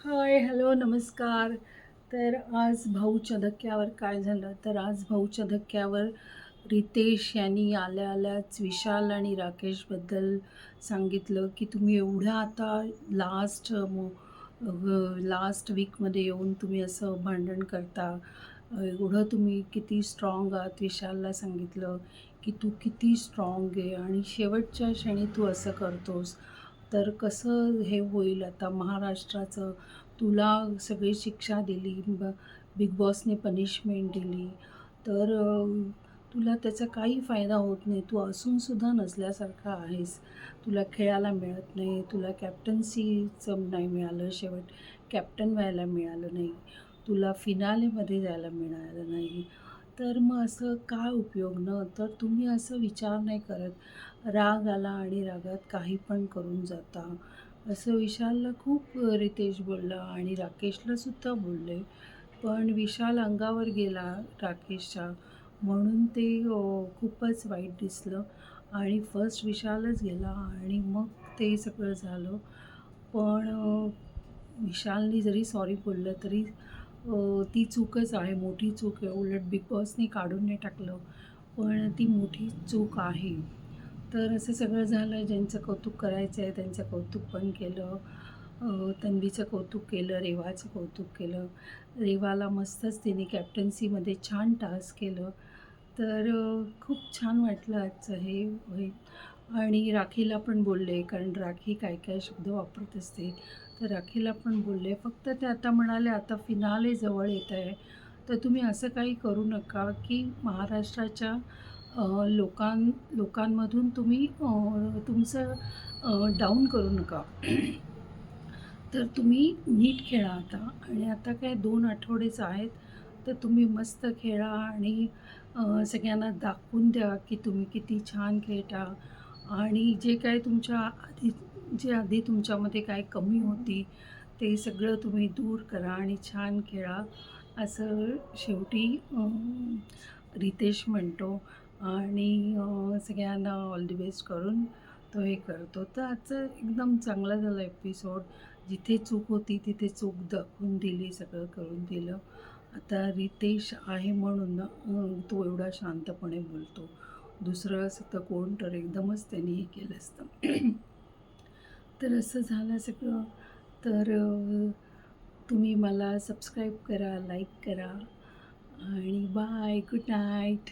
हाय, hello, नमस्कार. तर आज भाऊच्या धक्क्यावर काय झालं, तर आज भाऊच्या धक्क्यावर रितेश यांनी आल्या-आल्याच विशाल आणि राकेशबद्दल सांगितलं, की तुम्ही एवढ्या आता लास्ट वीकमध्ये येऊन तुम्ही असं भांडण करता. एवढं तुम्ही किती स्ट्राँग आहात. विशालला सांगितलं, की "तू किती स्ट्राँग आहे आणि शेवटच्या क्षणी तू असं करतोस, तर कसं हे होईल आता महाराष्ट्राचं. तुला सगळी शिक्षा दिली, बिग बॉसने पनिशमेंट दिली, तर तुला त्याचा काही फायदा होत नाही. तू असूनसुद्धा नसल्यासारखा आहेस. तुला खेळायला मिळत नाही, तुला कॅप्टन्सीचं नाही मिळालं, शेवट कॅप्टन व्हायला मिळालं नाही, तुला फिनालेमध्ये जायला मिळालं नाही. तर मग असं काय उपयोग ना? तर तुम्ही असं विचार नाही करत. राग आला आणि रागात काही पण करून जाता." असं विशालला खूप रितेश बोलला आणि राकेशलासुद्धा बोलले. पण विशाल अंगावर गेला राकेशच्या, म्हणून ते खूपच वाईट दिसलं आणि फर्स्ट विशालच गेला आणि मग ते सगळं झालं. पण विशालने जरी सॉरी बोललं तरी ती चूकच आहे, मोठी चूक आहे. उलट बिग बॉसनी काढून नाही टाकलं, पण ती मोठी चूक आहे. तर असं सगळं झालं. ज्यांचं कौतुक करायचं आहे त्यांचं कौतुक पण केलं. तन्वीचं कौतुक केलं, रेवाचं कौतुक केलं. रेवाला मस्तच तिने कॅप्टन्सीमध्ये छान टास्क केलं. तर खूप छान वाटलं आजचं हे आणि राखीला पण बोलले, कारण राखी काय-काय शब्द वापरत असते. तर राखीला पण बोलले. फक्त ते आता म्हणाले, "आता फिनाले जवळ येत आहे, तर तुम्ही असं काही करू नका, की महाराष्ट्राच्या लोकांमधून तुम्ही तुमचं डाऊन करू नका." तर तुम्ही नीट खेळा आता आणि आता काय 2 आठवडेच आहेत, तर तुम्ही मस्त खेळा आणि सगळ्यांना दाखवून द्या, की तुम्ही किती छान खेळता आणि जे काही आधी तुमच्यामध्ये काय कमी होती, ते सगळं तुम्ही दूर करा आणि छान खेळा, असं शेवटी रितेश म्हणतो आणि सगळ्यांना ऑल द बेस्ट करून तो हे करतो. तर आजचं एकदम चांगला झाला एपिसोड. जिथे चूक होती तिथे चूक दाखवून दिली, सगळं करून दिलं. आता रितेश आहे म्हणून तो एवढा शांतपणे बोलतो. दुसरं असं तर कोण तर एकदमच त्यांनी हे केलं असतं. तर असं झालं सगळं. तर तुम्ही मला सबस्क्राईब करा, लाईक करा आणि बाय. Good night.